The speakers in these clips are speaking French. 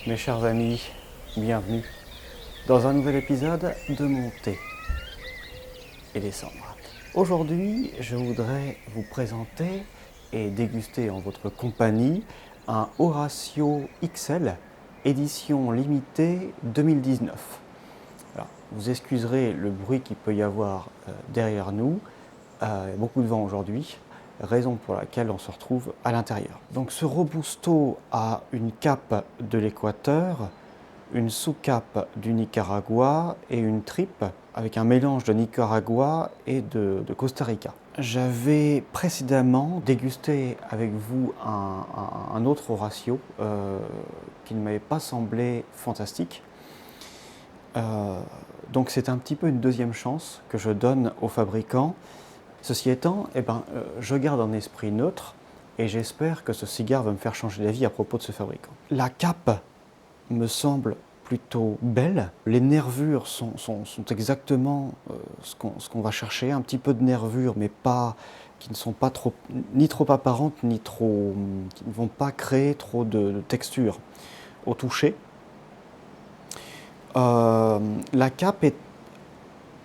Mes chers amis, bienvenue dans un nouvel épisode de mon thé et des cendres. Aujourd'hui, je voudrais vous présenter et déguster en votre compagnie un Horatio XL, édition limitée 2019. Alors, vous excuserez le bruit qu'il peut y avoir derrière nous, il y a beaucoup de vent aujourd'hui, raison pour laquelle on se retrouve à l'intérieur. Donc ce Robusto a une cape de l'Équateur, une sous-cape du Nicaragua et une tripe avec un mélange de Nicaragua et de Costa Rica. J'avais précédemment dégusté avec vous un autre Horatio qui ne m'avait pas semblé fantastique. Donc c'est un petit peu une deuxième chance que je donne aux fabricants. Ceci étant, je garde un esprit neutre et j'espère que ce cigare va me faire changer d'avis à propos de ce fabricant. La cape me semble plutôt belle. Les nervures sont exactement ce qu'on va chercher. Un petit peu de nervures, mais pas, qui ne sont pas trop, ni trop apparentes, ni trop, qui ne vont pas créer trop de texture au toucher. La cape est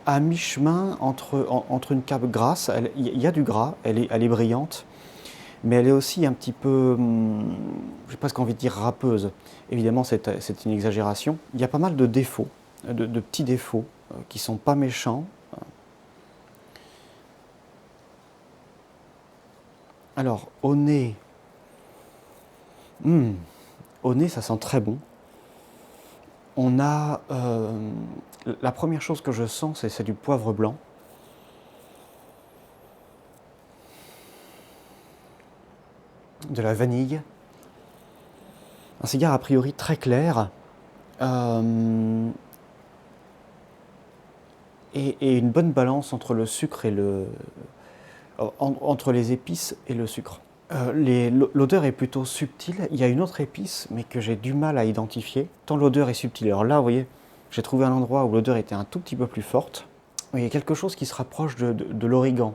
à mi-chemin entre une cape grasse, il y a du gras, elle est brillante, mais elle est aussi un petit peu, j'ai presque envie de dire râpeuse. Évidemment, c'est une exagération. Il y a pas mal de défauts, de petits défauts qui ne sont pas méchants. Alors, au nez, ça sent très bon. On a, la première chose que je sens, c'est du poivre blanc. De la vanille. Un cigare a priori très clair. Et une bonne balance entre le sucre et entre les épices et le sucre. L'odeur est plutôt subtile. Il y a une autre épice, mais que j'ai du mal à identifier, tant l'odeur est subtile. Alors là, vous voyez, j'ai trouvé un endroit où l'odeur était un tout petit peu plus forte. Il y a quelque chose qui se rapproche de l'origan.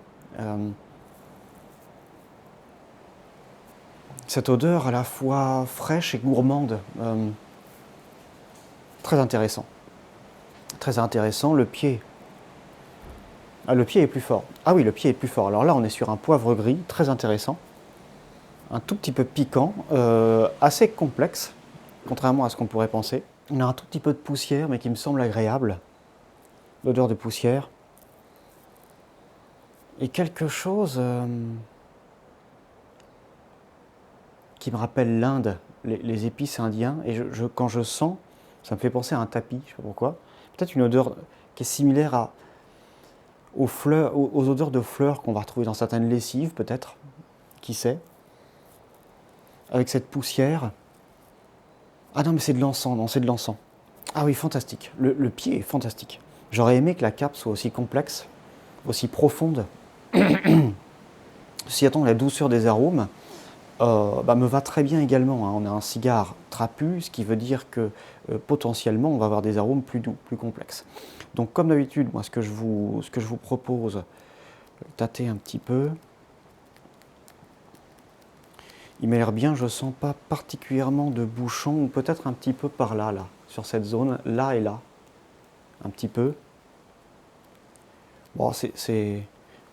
Cette odeur à la fois fraîche et gourmande. Très intéressant. Très intéressant. Le pied. Ah, le pied est plus fort. Ah oui, le pied est plus fort. Alors là, on est sur un poivre gris, très intéressant. Un tout petit peu piquant, assez complexe, contrairement à ce qu'on pourrait penser. On a un tout petit peu de poussière, mais qui me semble agréable. L'odeur de poussière. Et quelque chose qui me rappelle l'Inde, les épices indiens. Et quand je sens, ça me fait penser à un tapis, je ne sais pas pourquoi. Peut-être une odeur qui est similaire aux odeurs de fleurs qu'on va retrouver dans certaines lessives, peut-être. Qui sait? Avec cette poussière. Ah non, mais c'est de l'encens, non, c'est de l'encens. Ah oui, fantastique. Le pied est fantastique. J'aurais aimé que la cape soit aussi complexe, aussi profonde. Si attend la douceur des arômes, me va très bien également. On a un cigare trapu, ce qui veut dire que potentiellement on va avoir des arômes plus doux, plus complexes. Donc comme d'habitude, moi ce que je vous propose, tâter un petit peu. Il m'a l'air bien, je ne sens pas particulièrement de bouchon, ou peut-être un petit peu par là, sur cette zone, là et là, un petit peu. Bon,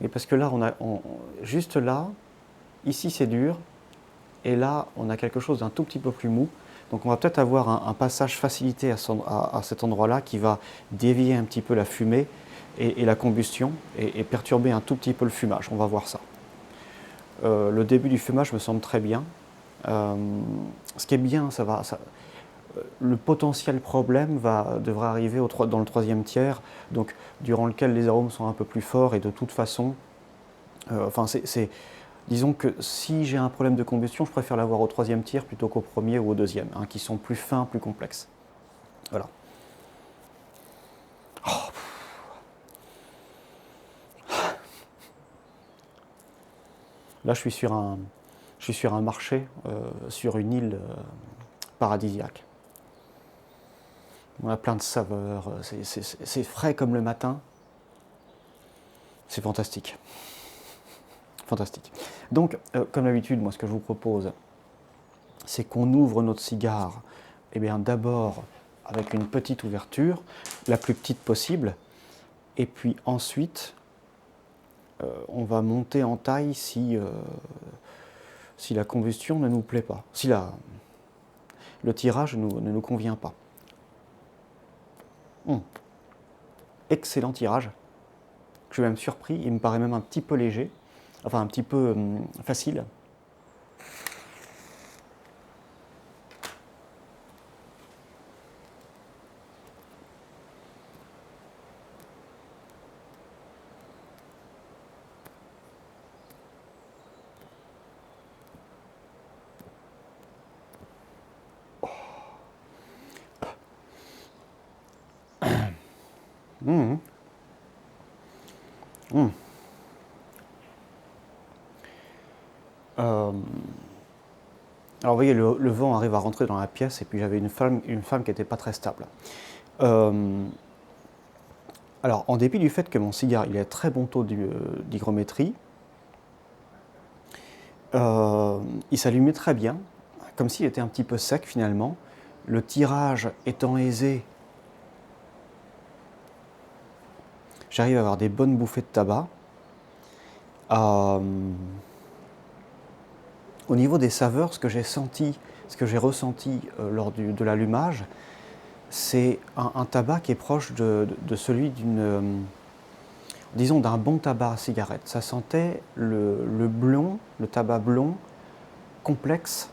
mais parce que là, juste là, ici c'est dur, et là, on a quelque chose d'un tout petit peu plus mou. Donc on va peut-être avoir un passage facilité à cet endroit-là qui va dévier un petit peu la fumée et la combustion, et perturber un tout petit peu le fumage. On va voir ça. Le début du fumage me semble très bien. Ce qui est bien, le potentiel problème devrait arriver dans le troisième tiers, donc durant lequel les arômes sont un peu plus forts et de toute façon, disons que si j'ai un problème de combustion, je préfère l'avoir au troisième tiers plutôt qu'au premier ou au deuxième, qui sont plus fins, plus complexes. Voilà. Oh. Là, je suis sur un marché, sur une île paradisiaque. On a plein de saveurs, c'est frais comme le matin. C'est fantastique. Fantastique. Donc, comme d'habitude, moi, ce que je vous propose, c'est qu'on ouvre notre cigare Eh bien d'abord avec une petite ouverture, la plus petite possible, et puis ensuite on va monter en taille si la combustion ne nous plaît pas, si le tirage ne nous convient pas. Excellent tirage. Je suis même surpris, il me paraît même un petit peu léger, enfin un petit peu facile. Mmh. Mmh. Alors vous voyez, le vent arrive à rentrer dans la pièce et puis j'avais une femme qui n'était pas très stable. Alors en dépit du fait que mon cigare il a très bon taux d'hygrométrie, il s'allumait très bien, comme s'il était un petit peu sec finalement. Le tirage étant aisé, j'arrive à avoir des bonnes bouffées de tabac. Au niveau des saveurs, ce que j'ai ressenti lors de l'allumage, c'est un tabac qui est proche de celui disons d'un bon tabac à cigarette. Ça sentait le blond, le tabac blond, complexe.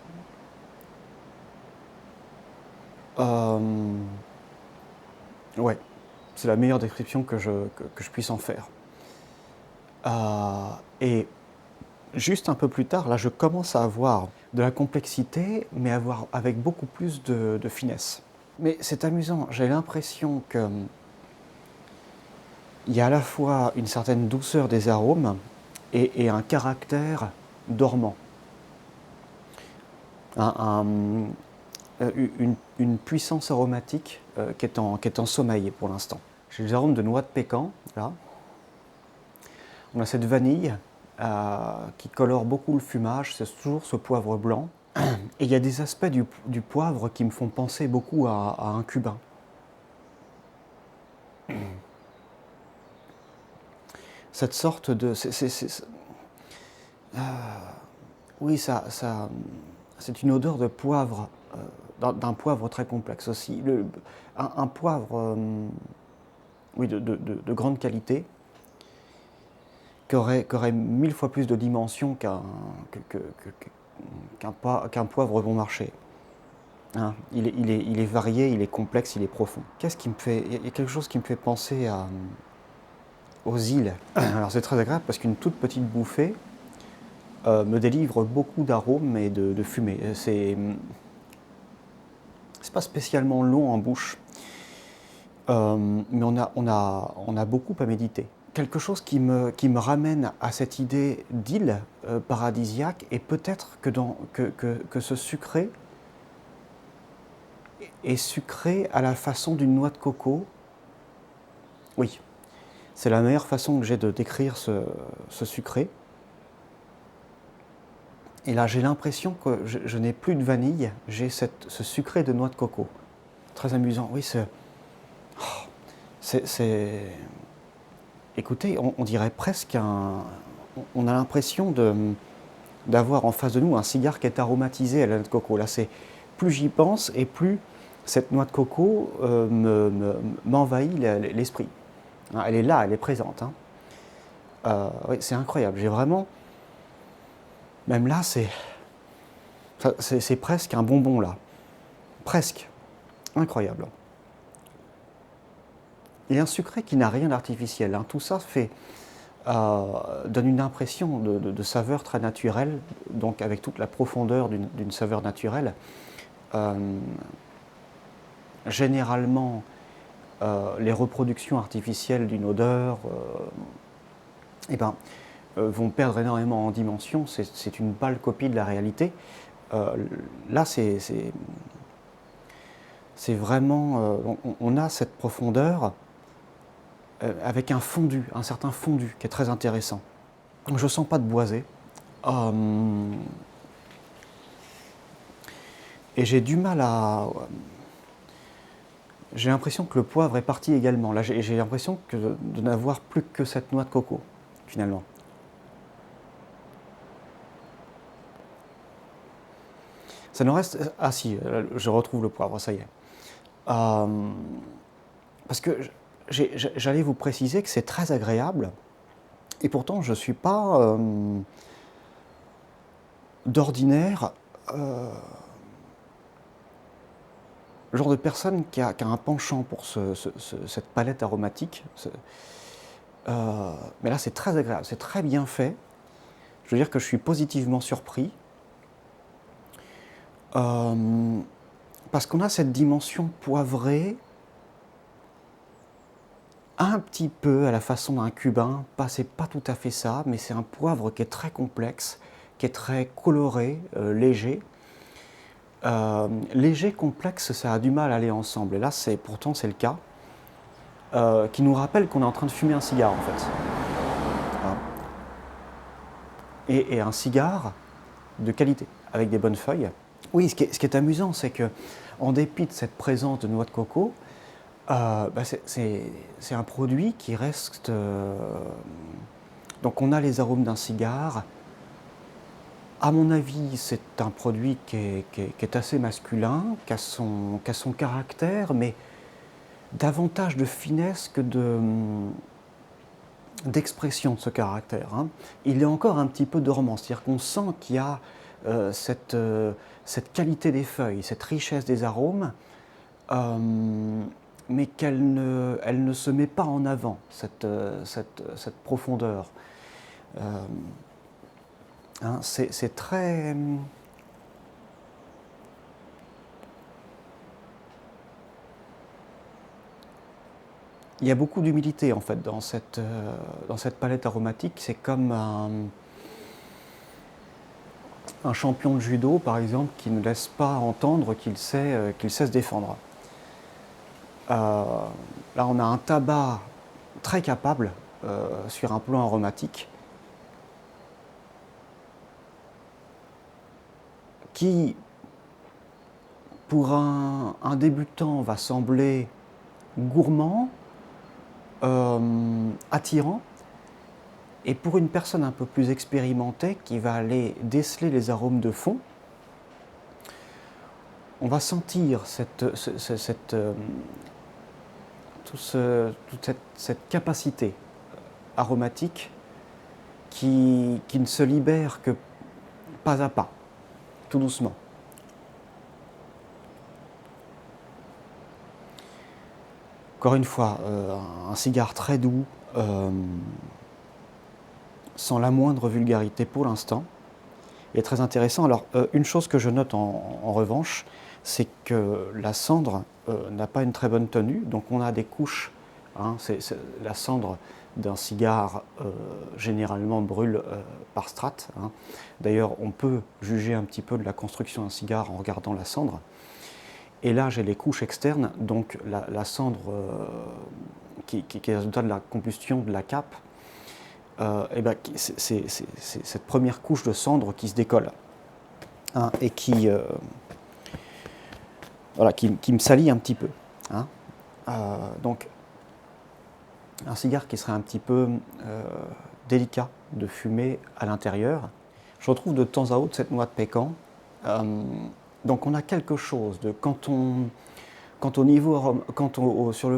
Ouais, c'est la meilleure description que je puisse en faire. Et juste un peu plus tard, là je commence à avoir de la complexité, mais avec beaucoup plus de finesse. Mais c'est amusant, j'ai l'impression que il y a à la fois une certaine douceur des arômes et un caractère dormant. Une puissance aromatique qui est en sommeil pour l'instant. J'ai des arômes de noix de pécan, là. On a cette vanille qui colore beaucoup le fumage, c'est toujours ce poivre blanc. Et il y a des aspects du poivre qui me font penser beaucoup à un cubain. Cette sorte de... oui, c'est une odeur de poivre, d'un poivre très complexe aussi. Un poivre oui, de grande qualité, qui aurait 1000 fois plus de dimensions qu'un poivre bon marché. Hein, il est varié, il est complexe, il est profond. Qu'est-ce qui me fait... Il y a quelque chose qui me fait penser aux îles. Alors c'est très agréable parce qu'une toute petite bouffée me délivre beaucoup d'arômes et de fumée. C'est pas spécialement long en bouche, mais on a beaucoup à méditer. Quelque chose qui me ramène à cette idée d'île paradisiaque, et peut-être que ce sucré est sucré à la façon d'une noix de coco. Oui, c'est la meilleure façon que j'ai de décrire ce sucré. Et là, j'ai l'impression que je n'ai plus de vanille, j'ai ce sucré de noix de coco. Très amusant. Oui, écoutez, on dirait presque on a l'impression d'avoir en face de nous un cigare qui est aromatisé à la noix de coco. Là, plus j'y pense et plus cette noix de coco m'envahit l'esprit. Elle est là, elle est présente. Hein. Oui, c'est incroyable. J'ai vraiment... Même là, c'est presque un bonbon, là. Presque. Incroyable. Et un sucré qui n'a rien d'artificiel. Hein. Tout ça donne une impression de saveur très naturelle, donc avec toute la profondeur d'une saveur naturelle. Généralement, les reproductions artificielles d'une odeur vont perdre énormément en dimension. C'est une pâle copie de la réalité. Là, c'est vraiment... on a cette profondeur avec un certain fondu qui est très intéressant. Je ne sens pas de boisé. Et j'ai du mal à... J'ai l'impression que le poivre est parti également. Là, j'ai l'impression de n'avoir plus que cette noix de coco, finalement. Ça nous reste... Ah si, je retrouve le poivre, ça y est. Parce que j'allais vous préciser que c'est très agréable, et pourtant je ne suis pas d'ordinaire le genre de personne qui a un penchant pour cette palette aromatique. Mais là c'est très agréable, c'est très bien fait. Je veux dire que je suis positivement surpris. Parce qu'on a cette dimension poivrée, un petit peu à la façon d'un cubain. C'est pas tout à fait ça, mais c'est un poivre qui est très complexe, qui est très coloré, léger. Léger, complexe, ça a du mal à aller ensemble. Et là, pourtant, c'est le cas. Qui nous rappelle qu'on est en train de fumer un cigare, en fait. Et un cigare de qualité, avec des bonnes feuilles. Oui, ce qui est amusant, c'est que, en dépit de cette présence de noix de coco, c'est un produit qui reste... donc on a les arômes d'un cigare. À mon avis, c'est un produit qui est assez masculin, qui a son caractère, mais davantage de finesse que d'expression de ce caractère. Hein. Il est encore un petit peu dormant, c'est-à-dire qu'on sent qu'il y a cette qualité des feuilles, cette richesse des arômes, mais qu'elle ne se met pas en avant, cette profondeur. Hein, c'est très... Il y a beaucoup d'humilité en fait dans cette palette aromatique. C'est comme un champion de judo par exemple qui ne laisse pas entendre qu'il sait se défendre. Là on a un tabac très capable sur un plan aromatique qui pour un débutant va sembler gourmand, attirant, et pour une personne un peu plus expérimentée qui va aller déceler les arômes de fond, on va sentir toute cette capacité aromatique qui ne se libère que pas à pas, tout doucement. Encore une fois, un cigare très doux, sans la moindre vulgarité pour l'instant, et très intéressant. Alors, une chose que je note en revanche, c'est que la cendre n'a pas une très bonne tenue, donc on a des couches. Hein, la cendre d'un cigare généralement brûle par strates. Hein. D'ailleurs, on peut juger un petit peu de la construction d'un cigare en regardant la cendre. Et là, j'ai les couches externes, donc la cendre qui est le résultat de la combustion de la cape, c'est cette première couche de cendre qui se décolle, hein, et qui me salit un petit peu. Hein. Donc, un cigare qui serait un petit peu délicat de fumer à l'intérieur. Je retrouve de temps à autre cette noix de pécan. Donc on a quelque chose de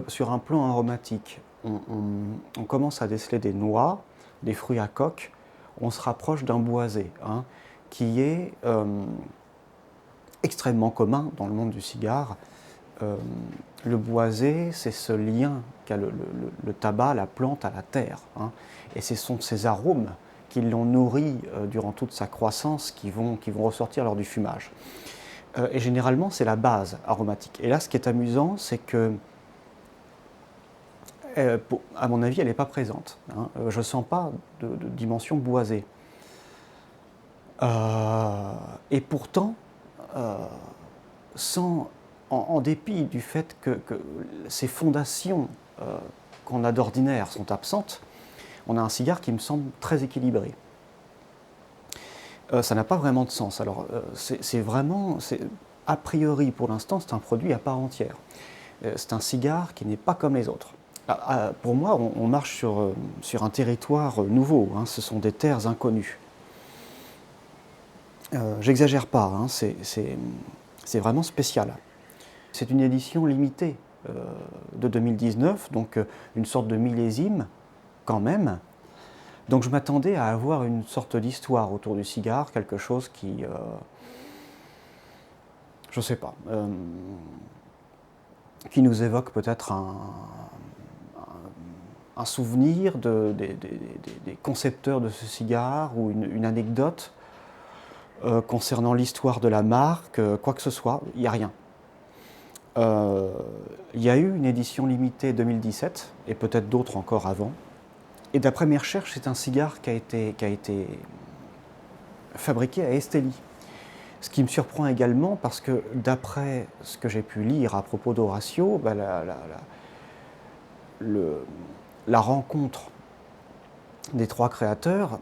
sur un plan aromatique, on commence à déceler des noix, des fruits à coque, on se rapproche d'un boisé, hein, qui est extrêmement commun dans le monde du cigare. Le boisé, c'est ce lien qu'a le tabac, la plante à la terre, hein, et ce sont ces arômes qui l'ont nourri durant toute sa croissance qui vont ressortir lors du fumage. Et généralement, c'est la base aromatique. Et là, ce qui est amusant, c'est que, à mon avis, elle n'est pas présente. Hein. Je ne sens pas de dimension boisée. Et pourtant, en dépit du fait que ces fondations qu'on a d'ordinaire sont absentes, on a un cigare qui me semble très équilibré. Ça n'a pas vraiment de sens. Alors, a priori, pour l'instant, c'est un produit à part entière. C'est un cigare qui n'est pas comme les autres. Pour moi, on marche sur un territoire nouveau, hein, ce sont des terres inconnues. J'exagère pas, hein, c'est vraiment spécial. C'est une édition limitée de 2019, donc une sorte de millésime quand même. Donc je m'attendais à avoir une sorte d'histoire autour du cigare, quelque chose qui, je sais pas, qui nous évoque peut-être un souvenir des concepteurs de ce cigare ou une anecdote concernant l'histoire de la marque, quoi que ce soit, il n'y a rien. Il y a eu une édition limitée 2017 et peut-être d'autres encore avant. Et d'après mes recherches, c'est un cigare qui a été fabriqué à Esteli. Ce qui me surprend également parce que d'après ce que j'ai pu lire à propos d'Horacio, bah, la rencontre des trois créateurs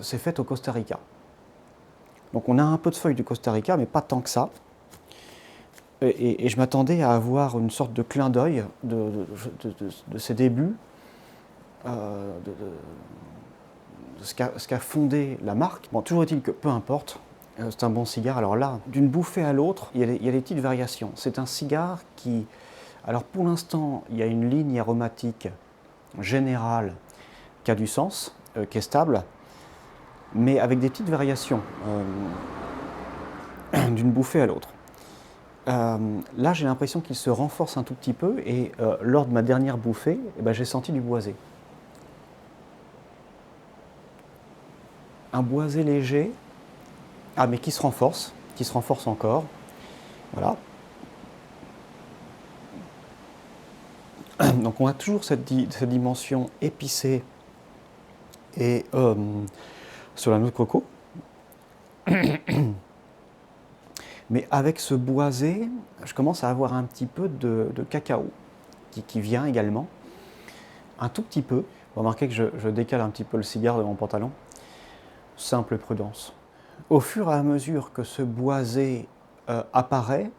s'est faite au Costa Rica. Donc on a un peu de feuilles du Costa Rica, mais pas tant que ça. Et je m'attendais à avoir une sorte de clin d'œil de ses débuts, de ce qu'a fondé la marque. Bon, toujours est-il que peu importe, c'est un bon cigare. Alors là, d'une bouffée à l'autre, il y a des petites variations. C'est un cigare qui, alors pour l'instant, il y a une ligne aromatique générale qui a du sens, qui est stable, mais avec des petites variations d'une bouffée à l'autre. Là, j'ai l'impression qu'il se renforce un tout petit peu et lors de ma dernière bouffée, eh ben, j'ai senti du boisé. Un boisé léger, mais qui se renforce encore. Voilà. Donc on a toujours cette dimension épicée et sur la noix de coco. Mais avec ce boisé, je commence à avoir un petit peu de cacao qui vient également, un tout petit peu. Vous remarquez que je décale un petit peu le cigare de mon pantalon. Simple prudence. Au fur et à mesure que ce boisé apparaît,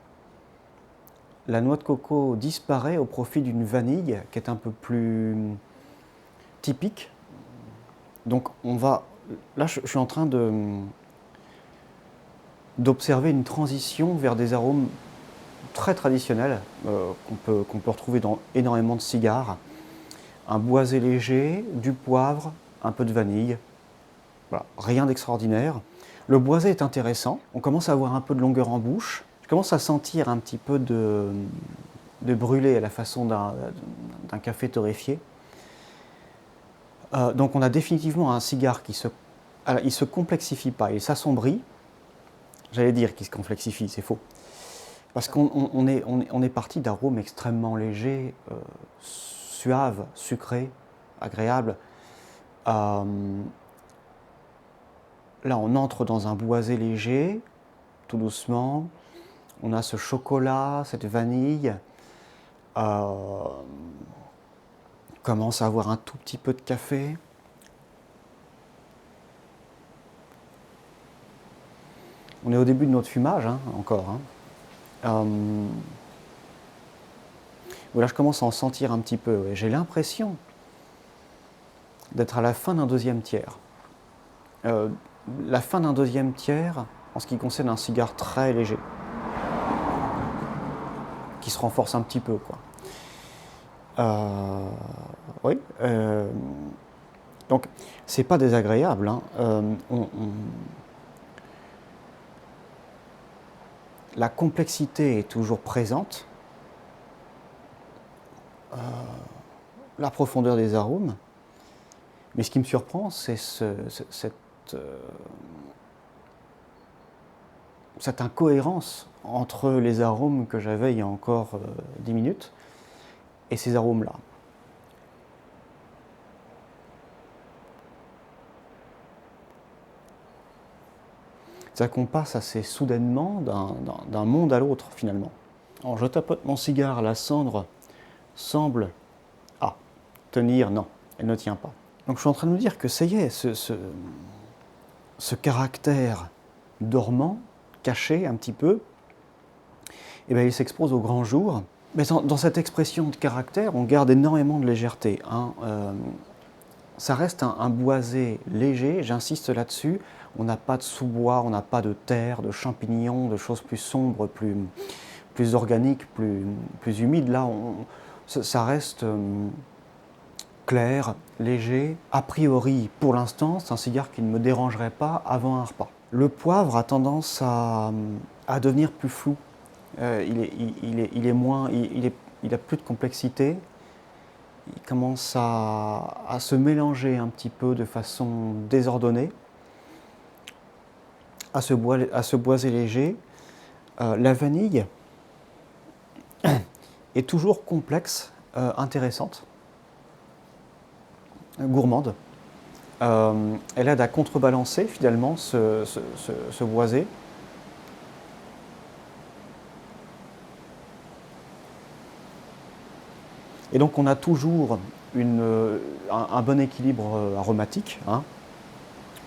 la noix de coco disparaît au profit d'une vanille qui est un peu plus typique. Donc là je suis en train d'observer une transition vers des arômes très traditionnels qu'on peut retrouver dans énormément de cigares. Un boisé léger, du poivre, un peu de vanille. Voilà, rien d'extraordinaire. Le boisé est intéressant, on commence à avoir un peu de longueur en bouche. Je commence à sentir un petit peu de brûlé à la façon d'un café torréfié. Donc on a définitivement un cigare qui il se complexifie pas, il s'assombrit. J'allais dire qu'il se complexifie, c'est faux. Parce qu'on est parti d'arômes extrêmement légers, suaves, sucrés, agréables. Là, on entre dans un boisé léger, tout doucement. On a ce chocolat, cette vanille. Commence à avoir un tout petit peu de café. On est au début de notre fumage, hein, encore. Hein. Là, je commence à en sentir un petit peu. Ouais. J'ai l'impression d'être à la fin d'un deuxième tiers. La fin d'un deuxième tiers en ce qui concerne un cigare très léger, qui se renforce un petit peu, quoi. Oui. Donc, c'est pas désagréable. Hein. La complexité est toujours présente. La profondeur des arômes. Mais ce qui me surprend, c'est cette incohérence entre les arômes que j'avais il y a encore 10 minutes et ces arômes-là. C'est-à-dire qu'on passe assez soudainement d'un monde à l'autre, finalement. Alors, je tapote mon cigare, la cendre semble tenir, non, elle ne tient pas. Donc je suis en train de me dire que ça y est, ce caractère dormant, caché un petit peu, eh bien, il s'expose au grand jour. Mais dans cette expression de caractère, on garde énormément de légèreté, hein. Ça reste un boisé léger, j'insiste là-dessus. On n'a pas de sous-bois, on n'a pas de terre, de champignons, de choses plus sombres, plus organiques, plus humides. Là, ça reste clair, léger. A priori, pour l'instant, c'est un cigare qui ne me dérangerait pas avant un repas. Le poivre a tendance à devenir plus flou. Il est moins, il a plus de complexité. Il commence à se mélanger un petit peu de façon désordonnée, à se boiser léger. La vanille est toujours complexe, intéressante, gourmande. Elle aide à contrebalancer finalement ce boisé. Et donc on a toujours un bon équilibre aromatique, hein.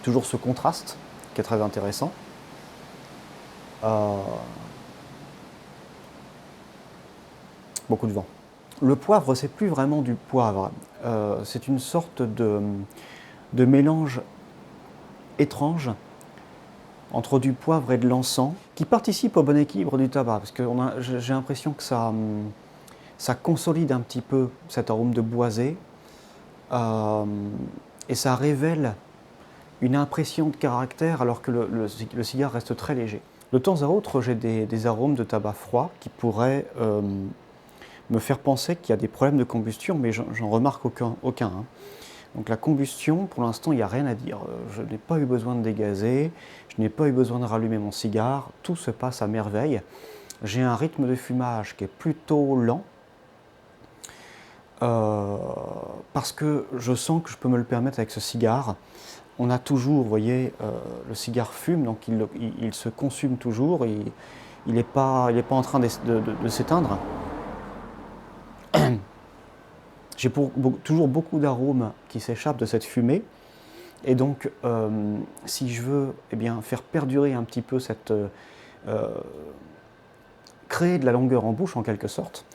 Toujours ce contraste qui est très intéressant. Beaucoup de vent. Le poivre, c'est plus vraiment du poivre, c'est une sorte de mélange étrange entre du poivre et de l'encens qui participe au bon équilibre du tabac, parce que j'ai l'impression que ça consolide un petit peu cet arôme de boisé et ça révèle une impression de caractère alors que le cigare reste très léger. De temps à autre, j'ai des arômes de tabac froid qui pourraient me faire penser qu'il y a des problèmes de combustion, mais j'en remarque aucun, hein. Donc la combustion, pour l'instant, il n'y a rien à dire. Je n'ai pas eu besoin de dégazer, je n'ai pas eu besoin de rallumer mon cigare, tout se passe à merveille. J'ai un rythme de fumage qui est plutôt lent, parce que je sens que je peux me le permettre avec ce cigare. On a toujours, vous voyez, le cigare fume, donc il se consume toujours, il n'est pas en train de s'éteindre. J'ai toujours beaucoup d'arômes qui s'échappent de cette fumée, et donc si je veux faire perdurer un petit peu créer de la longueur en bouche en quelque sorte,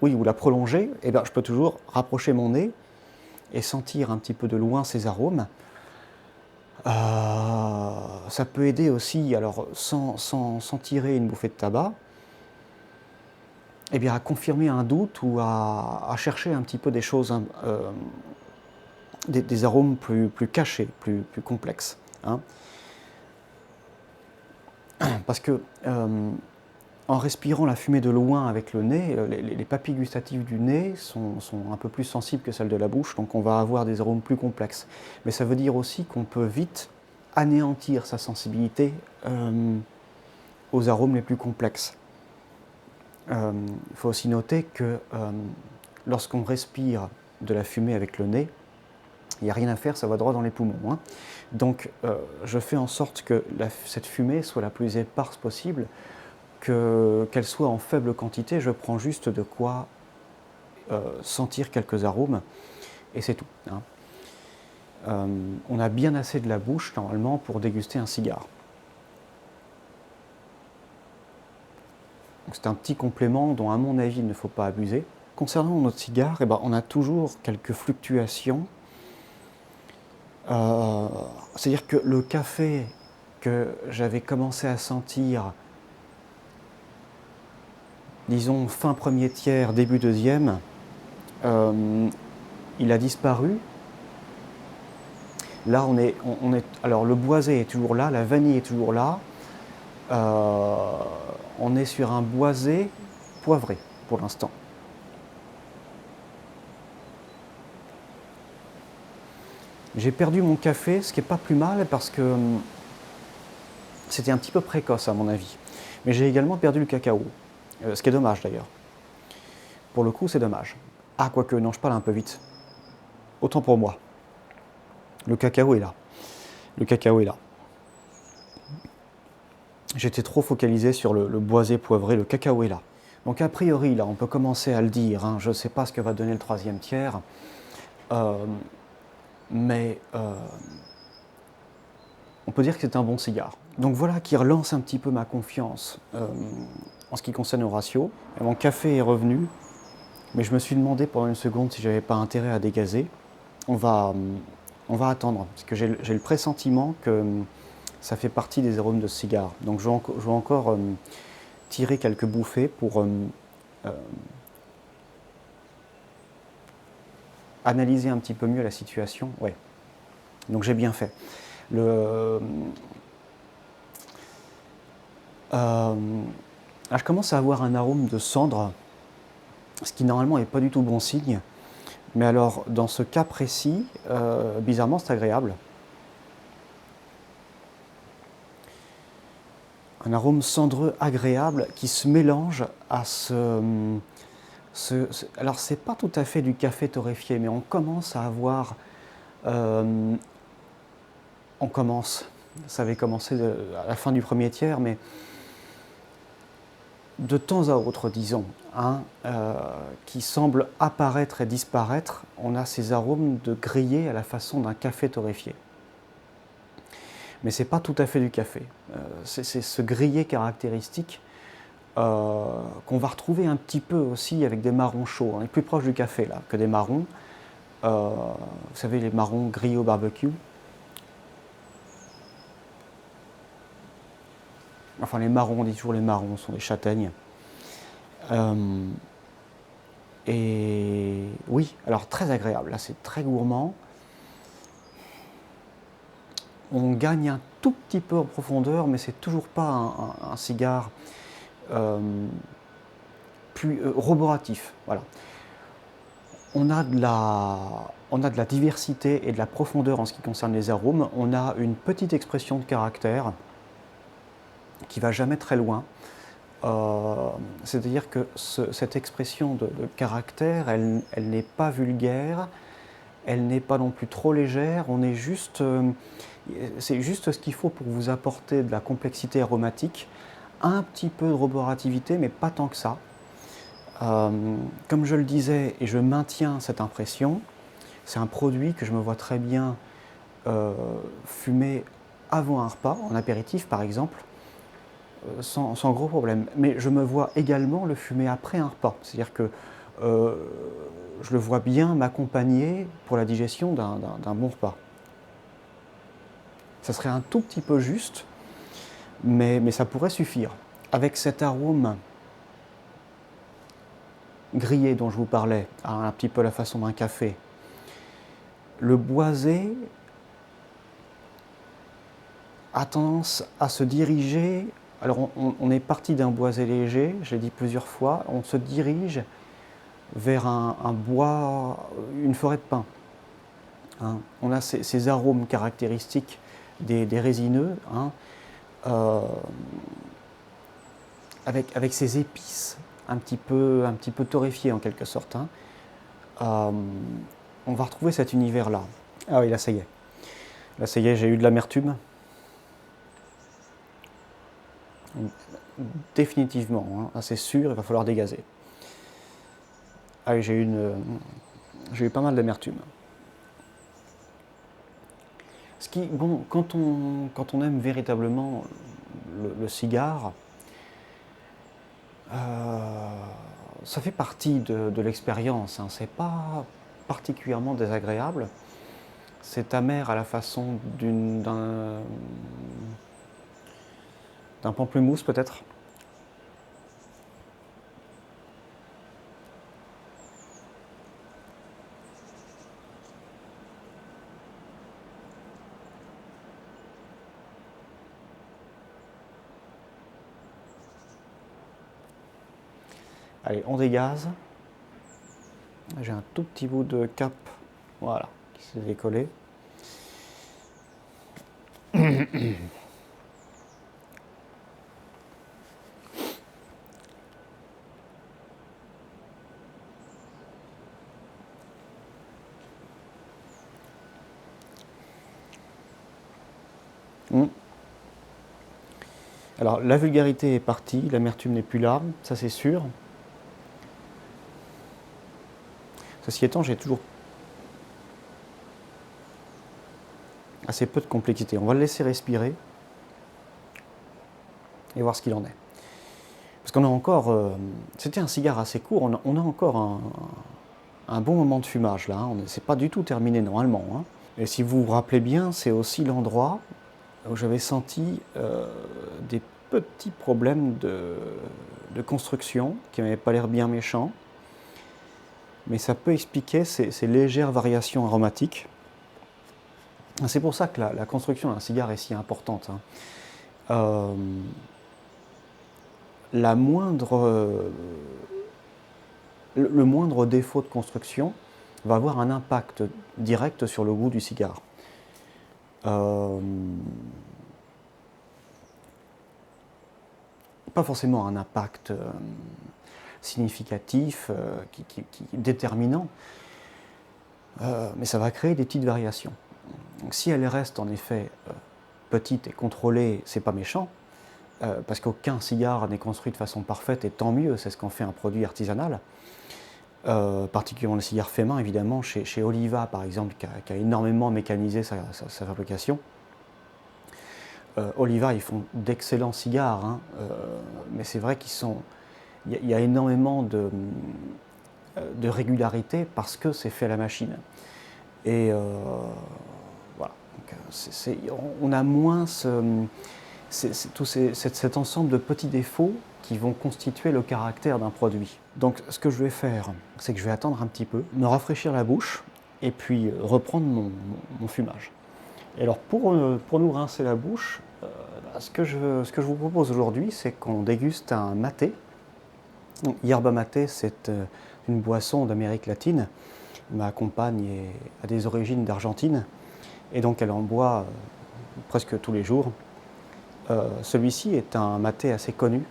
oui, ou la prolonger, je peux toujours rapprocher mon nez et sentir un petit peu de loin ces arômes. Ça peut aider aussi, alors sans tirer une bouffée de tabac, à confirmer un doute ou à chercher un petit peu des choses, des arômes plus cachés, plus complexes, hein. Parce que en respirant la fumée de loin avec le nez, les papilles gustatives du nez sont un peu plus sensibles que celles de la bouche, donc on va avoir des arômes plus complexes. Mais ça veut dire aussi qu'on peut vite anéantir sa sensibilité aux arômes les plus complexes. Il faut aussi noter que lorsqu'on respire de la fumée avec le nez, il n'y a rien à faire, ça va droit dans les poumons, hein. Donc je fais en sorte que cette fumée soit la plus éparse possible, qu'elle soit en faible quantité, je prends juste de quoi sentir quelques arômes, et c'est tout, hein. On a bien assez de la bouche, normalement, pour déguster un cigare. C'est un petit complément dont, à mon avis, il ne faut pas abuser. Concernant notre cigare, on a toujours quelques fluctuations. C'est-à-dire que le café que j'avais commencé à sentir, disons fin premier tiers, début deuxième, il a disparu. Là, alors le boisé est toujours là, la vanille est toujours là. On est sur un boisé poivré pour l'instant. J'ai perdu mon café, ce qui n'est pas plus mal parce que c'était un petit peu précoce à mon avis. Mais j'ai également perdu le cacao, ce qui est dommage d'ailleurs. Pour le coup, c'est dommage. Ah, quoique, non, je parle un peu vite. Autant pour moi. Le cacao est là. Le cacao est là. J'étais trop focalisé sur le boisé poivré, le cacao est là. Donc a priori, là, on peut commencer à le dire, hein, je ne sais pas ce que va donner le troisième tiers, mais on peut dire que c'est un bon cigare. Donc voilà qui relance un petit peu ma confiance en ce qui concerne le ratio. Et mon café est revenu, mais je me suis demandé pendant une seconde si j'avais pas intérêt à dégazer. On va attendre, parce que j'ai le pressentiment que ça fait partie des arômes de cigare. Donc je vais encore tirer quelques bouffées pour analyser un petit peu mieux la situation. Ouais. Donc j'ai bien fait. Là, je commence à avoir un arôme de cendre, ce qui normalement n'est pas du tout bon signe. Mais alors, dans ce cas précis, bizarrement, c'est agréable. Un arôme cendreux agréable qui se mélange à alors, c'est pas tout à fait du café torréfié, mais on commence à avoir... ça avait commencé à la fin du premier tiers, mais de temps à autre, disons, qui semble apparaître et disparaître, on a ces arômes de grillé à la façon d'un café torréfié. Mais ce n'est pas tout à fait du café. C'est ce grillé caractéristique qu'on va retrouver un petit peu aussi avec des marrons chauds. On est plus proche du café là que des marrons. Vous savez, les marrons grillés au barbecue. Enfin, les marrons, on dit toujours les marrons, sont des châtaignes. Et oui, alors très agréable. Là, c'est très gourmand. On gagne un tout petit peu en profondeur, mais c'est toujours pas un cigare plus roboratif. Voilà. On a de la diversité et de la profondeur en ce qui concerne les arômes. On a une petite expression de caractère qui va jamais très loin. C'est-à-dire que cette expression de caractère, elle n'est pas vulgaire, elle n'est pas non plus trop légère. C'est juste ce qu'il faut pour vous apporter de la complexité aromatique, un petit peu de roborativité, mais pas tant que ça. Comme je le disais, et je maintiens cette impression, c'est un produit que je me vois très bien fumer avant un repas, en apéritif par exemple, sans gros problème. Mais je me vois également le fumer après un repas. C'est-à-dire que je le vois bien m'accompagner pour la digestion d'un bon repas. Ça serait un tout petit peu juste, mais ça pourrait suffire. Avec cet arôme grillé dont je vous parlais, un petit peu la façon d'un café, le boisé a tendance à se diriger. Alors on est parti d'un boisé léger, je l'ai dit plusieurs fois, on se dirige vers un bois, une forêt de pin. On a ces arômes caractéristiques des résineux, avec ces épices un petit peu torréfiées en quelque sorte. On va retrouver cet univers-là. Ah oui, là ça y est. Là ça y est, j'ai eu de l'amertume. Définitivement, c'est sûr, il va falloir dégazer. Ah oui, j'ai eu pas mal d'amertume. Bon, quand on aime véritablement le cigare, ça fait partie de l'expérience. C'est pas particulièrement désagréable. C'est amer à la façon d'un pamplemousse peut-être. Allez, on dégaze. J'ai un tout petit bout de cap, voilà, qui s'est décollé. Alors, la vulgarité est partie, l'amertume n'est plus là, ça c'est sûr. Ceci étant, j'ai toujours... assez peu de complexité. On va le laisser respirer et voir ce qu'il en est. Parce qu'on a encore, c'était un cigare assez court, on a encore un bon moment de fumage là, hein. C'est pas du tout terminé normalement, hein. Et si vous vous rappelez bien, c'est aussi l'endroit où j'avais senti des petits problèmes de construction qui n'avaient pas l'air bien méchants. Mais ça peut expliquer ces légères variations aromatiques. C'est pour ça que la construction d'un cigare est si importante, hein. Le moindre défaut de construction va avoir un impact direct sur le goût du cigare. Pas forcément un impact significatif, déterminant, mais ça va créer des petites variations. Donc, si elle reste en effet petite et contrôlée, c'est pas méchant, parce qu'aucun cigare n'est construit de façon parfaite, et tant mieux, c'est ce qu'en fait un produit artisanal. Particulièrement le cigare fait main, évidemment, chez Oliva par exemple, qui a énormément mécanisé sa fabrication. Oliva, ils font d'excellents cigares, hein, mais c'est vrai il y a énormément de régularité parce que c'est fait à la machine. Et voilà, donc, on a moins cet ensemble de petits défauts qui vont constituer le caractère d'un produit. Donc ce que je vais faire, c'est que je vais attendre un petit peu, me rafraîchir la bouche et puis reprendre mon fumage. Et alors pour nous rincer la bouche, ce que je vous propose aujourd'hui, c'est qu'on déguste un maté. Donc, yerba maté, c'est une boisson d'Amérique latine. Ma compagne a des origines d'Argentine et donc elle en boit presque tous les jours. Celui-ci est un maté assez connu,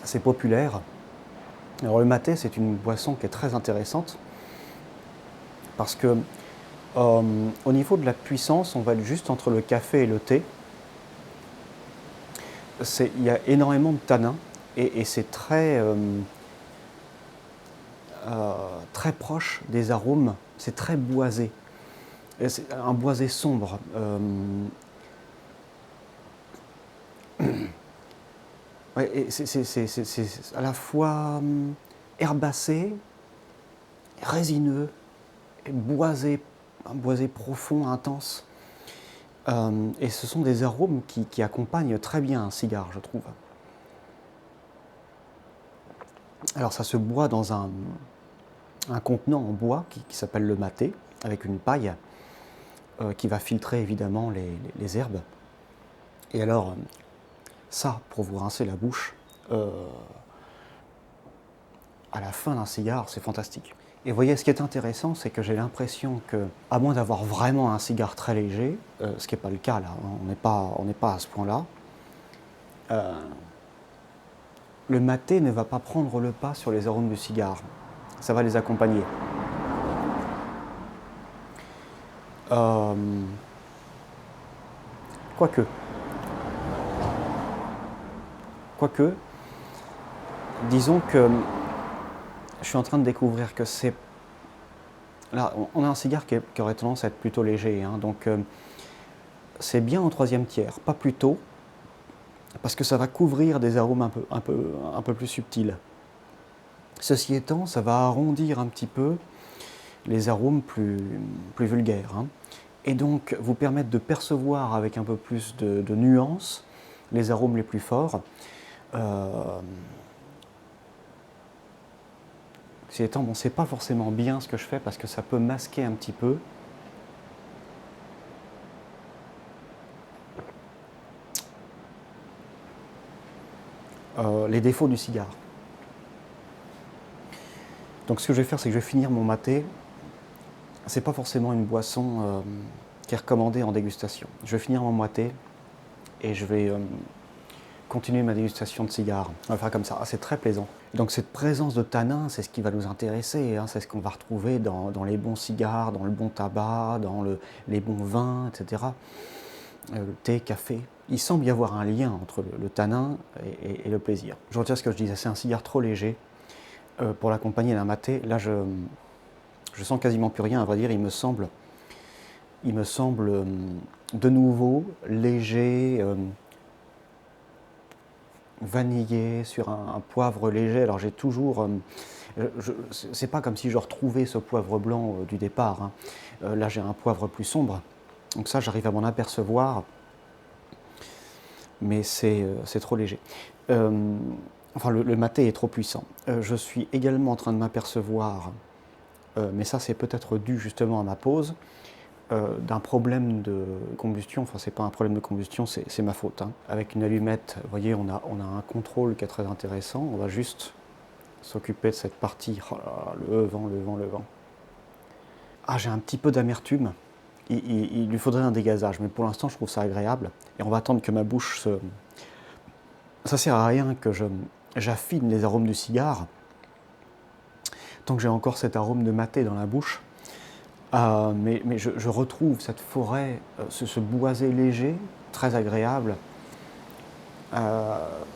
assez populaire. Alors le maté, c'est une boisson qui est très intéressante parce que au niveau de la puissance, on va être juste entre le café et le thé. Il y a énormément de tanins et c'est très proche des arômes, c'est très boisé. C'est un boisé sombre. Ouais, et c'est à la fois herbacé, résineux, et boisé, un boisé profond, intense. Et ce sont des arômes qui accompagnent très bien un cigare, je trouve. Alors ça se boit dans un contenant en bois qui s'appelle le maté, avec une paille qui va filtrer évidemment les herbes. Et alors, ça, pour vous rincer la bouche, à la fin d'un cigare, c'est fantastique. Et vous voyez, ce qui est intéressant, c'est que j'ai l'impression que, à moins d'avoir vraiment un cigare très léger, ce qui n'est pas le cas là, hein, on n'est pas à ce point-là, le maté ne va pas prendre le pas sur les arômes du cigare. Ça va les accompagner. Quoique, disons que je suis en train de découvrir que c'est... Là, on a un cigare qui aurait tendance à être plutôt léger, hein, donc c'est bien en troisième tiers, pas plus tôt, parce que ça va couvrir des arômes un peu plus subtils. Ceci étant, ça va arrondir un petit peu les arômes plus vulgaires, hein, et donc vous permettre de percevoir avec un peu plus de nuances les arômes les plus forts. Ceci étant, bon, c'est pas forcément bien ce que je fais parce que ça peut masquer un petit peu les défauts du cigare. Donc ce que je vais faire, c'est que je vais finir mon maté. C'est pas forcément une boisson qui est recommandée en dégustation. Je vais finir mon maté et je vais continuer ma dégustation de cigares. On va faire comme ça, c'est très plaisant. Donc cette présence de tanin, c'est ce qui va nous intéresser, hein. C'est ce qu'on va retrouver dans les bons cigares, dans le bon tabac, dans les bons vins, etc. Le thé, café. Il semble y avoir un lien entre le tanin et le plaisir. Je retire ce que je disais, c'est un cigare trop léger pour l'accompagner d'un maté. Là, je Je sens quasiment plus rien, à vrai dire, il me semble de nouveau léger, vanillé, sur un poivre léger. Alors j'ai toujours... c'est pas comme si je retrouvais ce poivre blanc du départ, hein. Là j'ai un poivre plus sombre, donc ça j'arrive à m'en apercevoir, mais c'est trop léger. Enfin le maté est trop puissant. Je suis également en train de m'apercevoir, mais ça c'est peut-être dû justement à ma pause, d'un problème de combustion. Enfin c'est pas un problème de combustion, c'est ma faute, hein. Avec une allumette, vous voyez, on a un contrôle qui est très intéressant. On va juste s'occuper de cette partie. Oh là là, le vent, le vent, le vent. Ah, j'ai un petit peu d'amertume. Il lui faudrait un dégazage, mais pour l'instant, je trouve ça agréable. Et on va attendre que ma bouche se... Ça sert à rien que j'affine les arômes du cigare. Tant que j'ai encore cet arôme de maté dans la bouche. Mais je retrouve cette forêt, ce boisé léger, très agréable.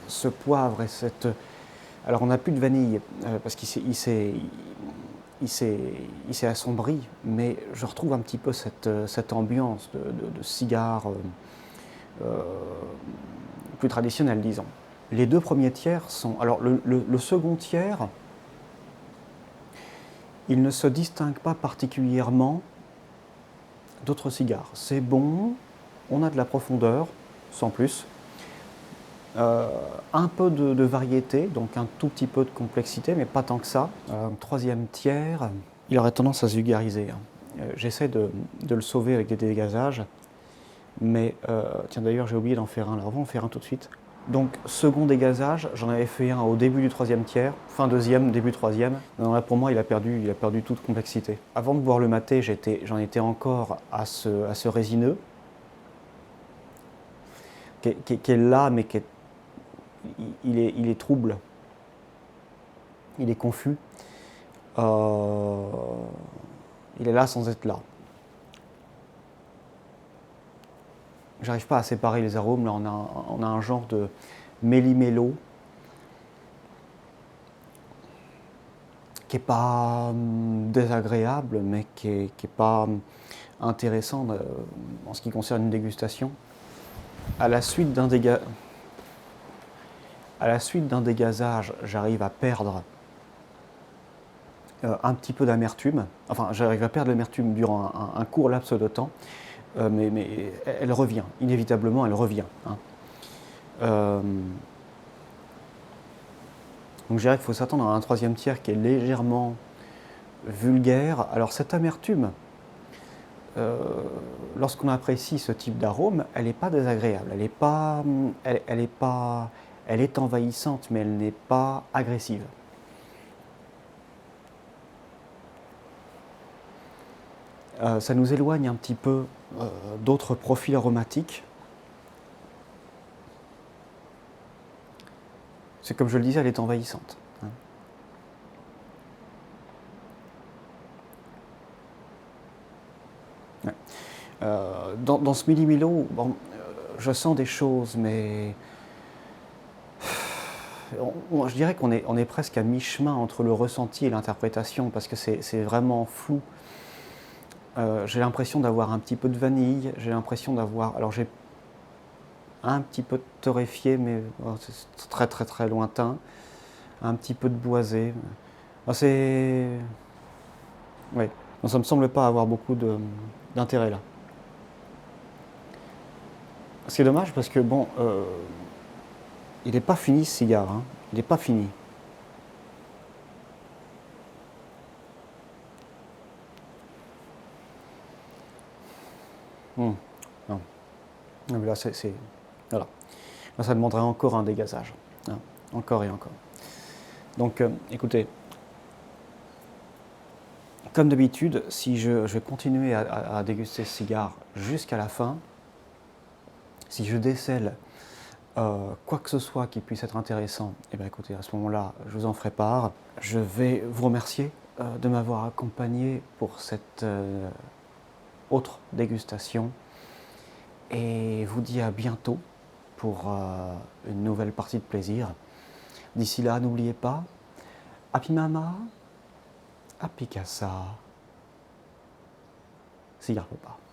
Ce poivre et cette... Alors on n'a plus de vanille, parce qu'il s'est assombri, mais je retrouve un petit peu cette ambiance de cigare plus traditionnelle, disons. Les deux premiers tiers sont... Alors le second tiers, il ne se distingue pas particulièrement d'autres cigares. C'est bon, on a de la profondeur, sans plus. Un peu de variété, donc un tout petit peu de complexité, mais pas tant que ça. Troisième tiers, il aurait tendance à se vulgariser, hein. J'essaie de le sauver avec des dégazages, mais tiens d'ailleurs j'ai oublié d'en faire un, alors on va en faire un tout de suite. Donc second dégazage, j'en avais fait un au début du troisième tiers, fin deuxième, début troisième. Non, là pour moi il a perdu toute complexité. Avant de boire le maté, j'en étais encore à ce résineux, qui est là, mais il est trouble, il est confus, il est là sans être là. J'arrive pas à séparer les arômes, là on a un genre de méli-mélo qui n'est pas désagréable, mais qui est pas intéressant en ce qui concerne une dégustation. À la suite d'un dégazage, j'arrive à perdre un petit peu d'amertume. Enfin, j'arrive à perdre l'amertume durant un court laps de temps, mais elle revient. Inévitablement, elle revient, hein. Donc je dirais qu'il faut s'attendre à un troisième tiers qui est légèrement vulgaire. Alors cette amertume, lorsqu'on apprécie ce type d'arôme, elle n'est pas désagréable. Elle est envahissante, mais elle n'est pas agressive. Ça nous éloigne un petit peu d'autres profils aromatiques. C'est comme je le disais, elle est envahissante, hein. Ouais. Dans ce millimilo, bon, je sens des choses, mais je dirais qu'on est presque à mi-chemin entre le ressenti et l'interprétation, parce que c'est vraiment flou. J'ai l'impression d'avoir un petit peu de vanille, j'ai l'impression d'avoir... Alors j'ai un petit peu de torréfié, mais c'est très très très lointain. Un petit peu de boisé. C'est... Oui, ça me semble pas avoir beaucoup d'intérêt là. C'est dommage parce que bon, il n'est pas fini ce cigare, hein. Il n'est pas fini. Non. Non, mais là, voilà. Là, ça demanderait encore un dégazage, hein. Encore et encore. Donc, écoutez, comme d'habitude, si je vais continuer à déguster ce cigare jusqu'à la fin, si je décèle quoi que ce soit qui puisse être intéressant, et bien écoutez, à ce moment-là, je vous en ferai part. Je vais vous remercier de m'avoir accompagné pour cette autre dégustation et vous dis à bientôt pour une nouvelle partie de plaisir. D'ici là, n'oubliez pas, Happy Mama, Happy Casa. Cigar repas.